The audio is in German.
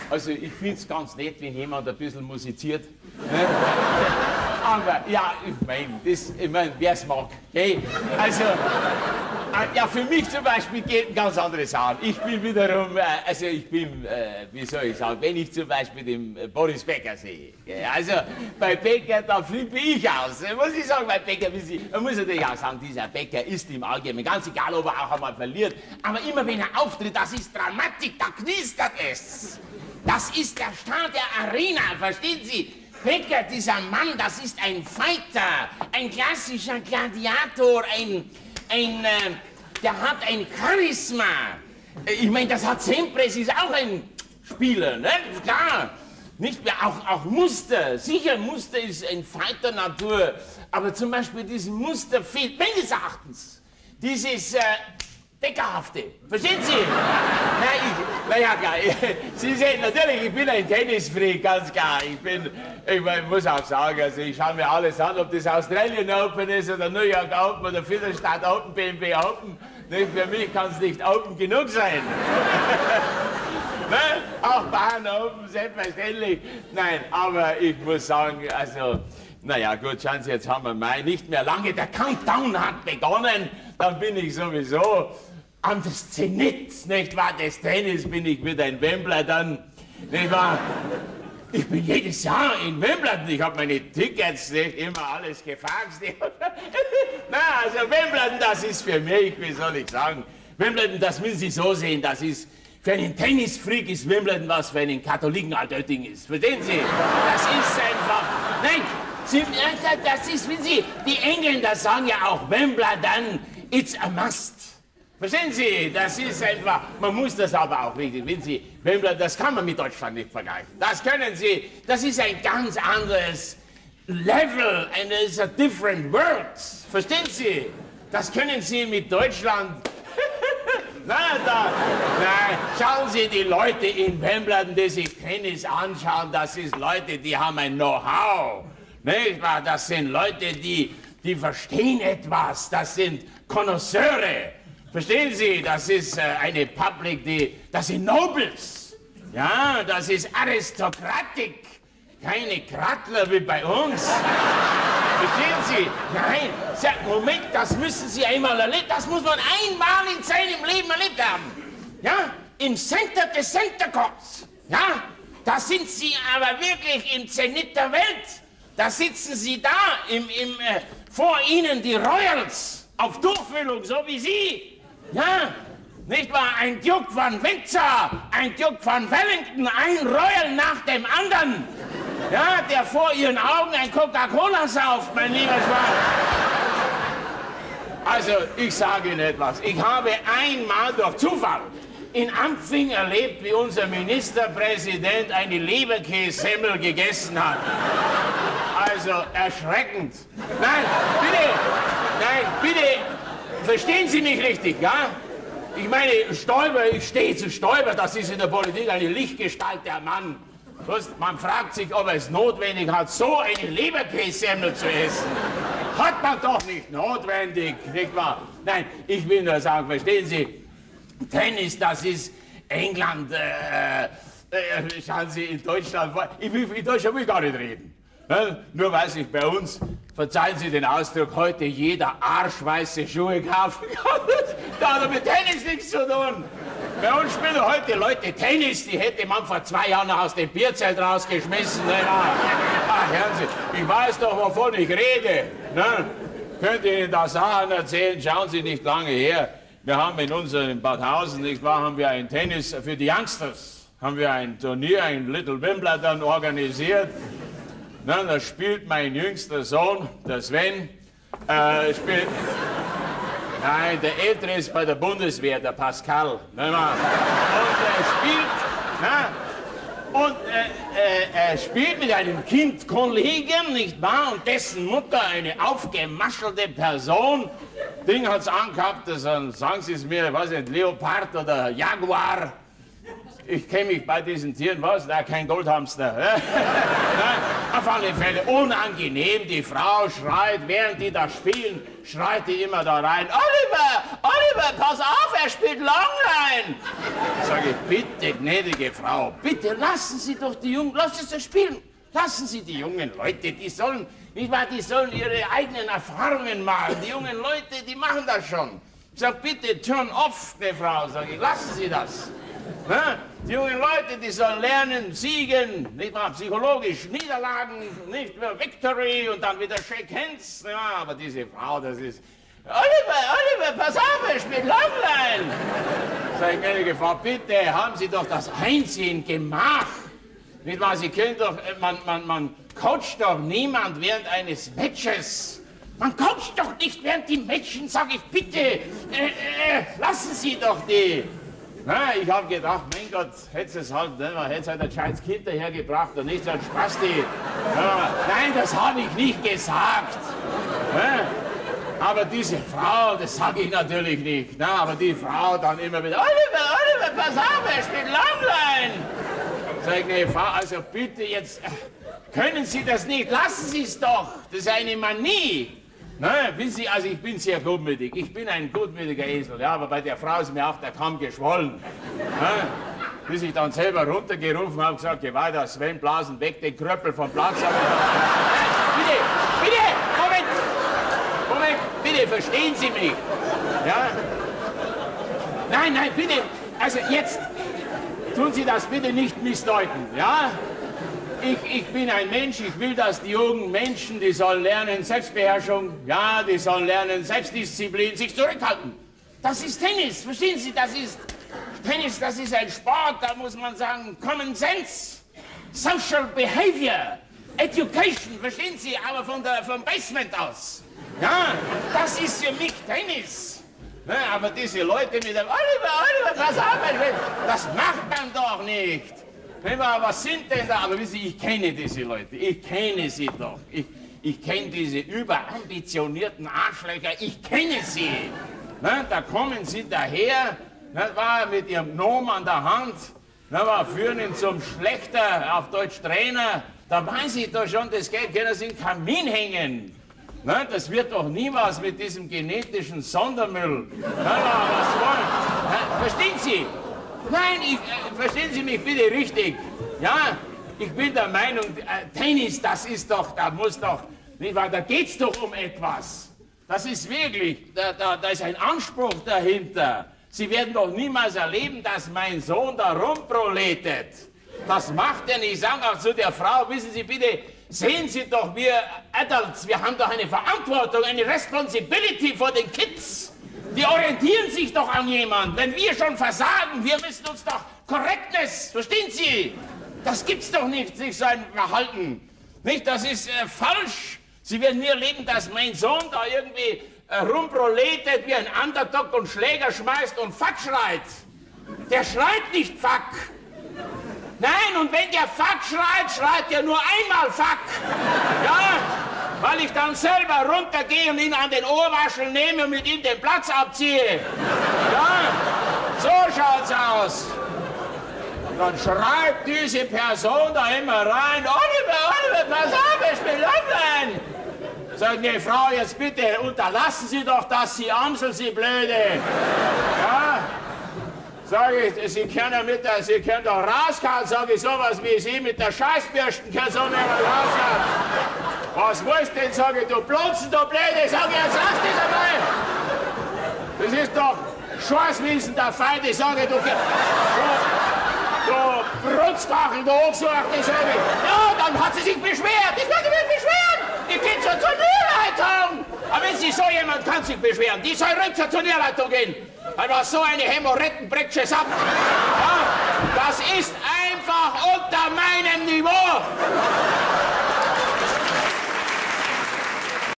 Also ich finde es ganz nett, wenn jemand ein bisschen musiziert. Ne? Aber ja, ich mein, wer es mag. Okay? Also, ja, für mich zum Beispiel gelten ganz andere Sachen. Ich bin wiederum, wie soll ich sagen, wenn ich zum Beispiel den Boris Becker sehe. Also bei Becker, da flippe ich aus. Muss ich sagen, bei Becker, man muss natürlich auch sagen, dieser Becker ist im Allgemeinen, ganz egal, ob er auch einmal verliert, aber immer wenn er auftritt, das ist Dramatik, da knistert es. Das ist der Star der Arena, verstehen Sie? Becker, dieser Mann, das ist ein Fighter, ein klassischer Gladiator, der hat ein Charisma. Ich meine, das hat Sempres, ist auch ein Spieler, ne? Klar. Nicht mehr, auch Muster. Sicher, Muster ist ein Fighter-Natur. Aber zum Beispiel diesen Muster fehlt meines Erachtens. Dieses Beckerhafte. Verstehen Sie? Naja, klar. Sie sehen natürlich, ich bin ein Tennisfreak, ganz klar. Ich muss auch sagen, also ich schaue mir alles an, ob das Australian Open ist oder New York Open oder Viertelstadt Open, BMW Open. Nicht, für mich kann es nicht Open genug sein. Ne? Auch Bahn Open, selbstverständlich. Nein, aber ich muss sagen, also, naja, gut, schauen Sie, jetzt haben wir Mai, nicht mehr lange, der Countdown hat begonnen, dann bin ich sowieso am Zenit, nicht wahr, des Tennis bin ich wieder in Wimbledon, nicht wahr? Ich bin jedes Jahr in Wimbledon, ich habe meine Tickets, nicht immer alles gefaxt. Na, also Wimbledon, das ist für mich, wie soll ich sagen, Wimbledon, das müssen Sie so sehen, das ist, für einen Tennisfreak ist Wimbledon, was für einen Katholiken Altötting ist. Verstehen Sie? Das ist einfach, nein, das ist, wie Sie, die Engländer sagen ja auch Wimbledon, it's a must. Verstehen Sie? Das ist einfach, man muss das aber auch richtig, wenn Sie, Wimbledon, das kann man mit Deutschland nicht vergleichen. Das können Sie, das ist ein ganz anderes Level and it's a different world. Verstehen Sie? Das können Sie mit Deutschland, nein, schauen Sie die Leute in Wimbledon, die sich Tennis anschauen, das sind Leute, die haben ein Know-how. Nicht wahr? Das sind Leute, die verstehen etwas, das sind Connoisseure. Verstehen Sie, das ist eine Public, das sind Nobles. Ja, das ist Aristokratik. Keine Krattler wie bei uns. Verstehen Sie? Nein, Moment, das müssen Sie einmal erleben. Das muss man einmal in seinem Leben erlebt haben. Ja, im Center des Center Courts. Ja, da sind Sie aber wirklich im Zenit der Welt. Da sitzen Sie da, vor Ihnen die Royals auf Tuchfühlung, so wie Sie. Ja, nicht wahr? Ein Duke von Windsor, ein Duke von Wellington, ein Royal nach dem anderen. Ja, der vor Ihren Augen ein Coca-Cola sauft, mein lieber Schwan. Also, ich sage Ihnen etwas. Ich habe einmal durch Zufall in Ampfing erlebt, wie unser Ministerpräsident eine Leberkässemmel gegessen hat. Also, erschreckend. Nein, bitte, verstehen Sie mich richtig, ja? Ich meine, Stoiber, ich stehe zu Stoiber, das ist in der Politik eine Lichtgestalt, der Mann. Man fragt sich, ob er es notwendig hat, so eine Leberkässemmel zu essen. Hat man doch nicht notwendig, nicht wahr? Nein, ich will nur sagen, verstehen Sie, Tennis, das ist England, schauen Sie, in Deutschland will ich gar nicht reden. Ja, nur weiß ich, bei uns, verzeihen Sie den Ausdruck, heute jeder arschweiße Schuhe kaufen kann. Da hat er mit Tennis nichts zu tun. Bei uns spielen heute Leute Tennis, die hätte man vor 2 Jahren noch aus dem Bierzelt rausgeschmissen. Ach, hören Sie, ich weiß doch, wovon ich rede. Ne? Könnte Ihnen da Sachen erzählen, schauen Sie nicht lange her. Wir haben in unserem Bad Hausen, nicht wahr, haben wir ein Tennis für die Youngsters. Haben wir ein Turnier, ein Little Wimbledon organisiert. Na, da spielt mein jüngster Sohn, der Sven, spielt... Nein, der Ältere ist bei der Bundeswehr, der Pascal. Und er spielt mit einem Kindkollegen, nicht wahr? Und dessen Mutter, eine aufgemaschelte Person. Ding hat's angehabt, sagen Sie es mir, was nicht, Leopard oder Jaguar. Ich kenne mich bei diesen Tieren, was? Nein, kein Goldhamster. Auf alle Fälle unangenehm. Die Frau schreit, während die da spielen, schreit die immer da rein. Oliver, pass auf, er spielt Longline. Sag ich, bitte, gnädige Frau, bitte lassen Sie doch die Jungen, lassen Sie spielen. Lassen Sie die jungen Leute, die sollen ihre eigenen Erfahrungen machen. Die jungen Leute, die machen das schon. Sag bitte, turn off, die Frau, sag ich, lassen Sie das. Na, die jungen Leute, die sollen lernen, siegen, nicht mal psychologisch, Niederlagen, nicht mehr Victory und dann wieder Shake Hands. Ja, aber diese Frau, das ist... Oliver, pass auf, er spielt Longline. Sag ich, gnädige Frau, bitte, haben Sie doch das Einziehen gemacht. Nicht wahr, Sie können doch, man coacht doch niemand während eines Matches. Man coacht doch nicht während die Matchen, sag ich, bitte, lassen Sie doch die. Na, ich habe gedacht, mein Gott, hätte es halt, ne, man hätte halt ein gescheites Kind dahergebracht und nicht so ein Spasti. Ja, nein, das habe ich nicht gesagt. Ne? Aber diese Frau, das sage ich natürlich nicht. Na, aber die Frau dann immer wieder, Oliver, pass auf, er spielt Longline. Sag ich, nee, Frau, also bitte jetzt, können Sie das nicht, lassen Sie es doch. Das ist eine Manie. Na, wissen Sie, also ich bin sehr gutmütig. Ich bin ein gutmütiger Esel, ja, aber bei der Frau ist mir auch der Kamm geschwollen. Na, bis ich dann selber runtergerufen habe und gesagt, geh weiter, Sven, Blasen weg, den Kröppel vom Platz. Bitte, Moment, bitte, verstehen Sie mich? Ja? Nein, bitte, also jetzt tun Sie das bitte nicht missdeuten, ja? Ich bin ein Mensch, ich will, dass die jungen Menschen, die sollen lernen Selbstbeherrschung, ja, die sollen lernen Selbstdisziplin, sich zurückhalten. Das ist Tennis, verstehen Sie, Tennis, das ist ein Sport, da muss man sagen, Common Sense, Social Behavior, Education, verstehen Sie, aber vom Basement aus. Ja, das ist für mich Tennis. Ja, aber diese Leute mit dem Oliver, pass auf, das macht man doch nicht. Was sind denn da? Aber wissen Sie, ich kenne diese Leute, ich kenne sie doch. Ich kenne diese überambitionierten Arschlöcher, ich kenne sie. Na, da kommen sie daher, mit ihrem Gnom an der Hand, führen ihn zum Schlechter, auf Deutsch Trainer. Da weiß ich doch schon, das Geld können sie in den Kamin hängen. Na, das wird doch nie was mit diesem genetischen Sondermüll. Was wollen? Verstehen Sie? Nein, verstehen Sie mich bitte richtig. Ja, ich bin der Meinung, Tennis, das ist doch, da muss doch, nicht wahr, da geht's doch um etwas. Das ist wirklich, da ist ein Anspruch dahinter. Sie werden doch niemals erleben, dass mein Sohn da rumproletet. Das macht er nicht. Ich sage auch zu der Frau, wissen Sie bitte, sehen Sie doch, wir Adults, wir haben doch eine Verantwortung, eine Responsibility vor den Kids. Die orientieren sich doch an jemanden. Wenn wir schon versagen, wir müssen uns doch Correctness, verstehen Sie? Das gibt's doch nicht, sich so ein Verhalten. Nicht, das ist falsch. Sie werden nie erleben, dass mein Sohn da irgendwie rumproletet wie ein Underdog und Schläger schmeißt und Fuck schreit. Der schreit nicht Fuck. Nein, und wenn der Fuck schreit, schreit er nur einmal Fuck. Ja? Weil ich dann selber runtergehe und ihn an den Ohrwaschel nehme und mit ihm den Platz abziehe. Ja, so schaut's aus. Und dann schreit diese Person da immer rein, Oliver, pass auf, ich bin Longline. Sag, nee, Frau, jetzt bitte unterlassen Sie doch das, Sie Amsel, Sie Blöde. Ja, sag ich, Sie können doch rauskauen, sag ich, sowas wie Sie mit der Scheißbürsten können so nicht mal rauskauen. Was willst du denn, sag ich, du Blonzen, du Blöde, sag ich, jetzt lass dich einmal. Das ist doch Scheißwissen der Feinde, sag ich, du Brutzkachel, du Hochsuchte, sag ich. Ja, dann hat sie sich beschwert, ich werde mich beschweren. Ich gehe zur Turnierleitung. Aber wenn Sie so jemand kann sich beschweren, die soll ruhig zur Turnierleitung gehen. Aber so eine Hämorrhoidenbritsche Sack, ja, das ist einfach unter meinem Niveau.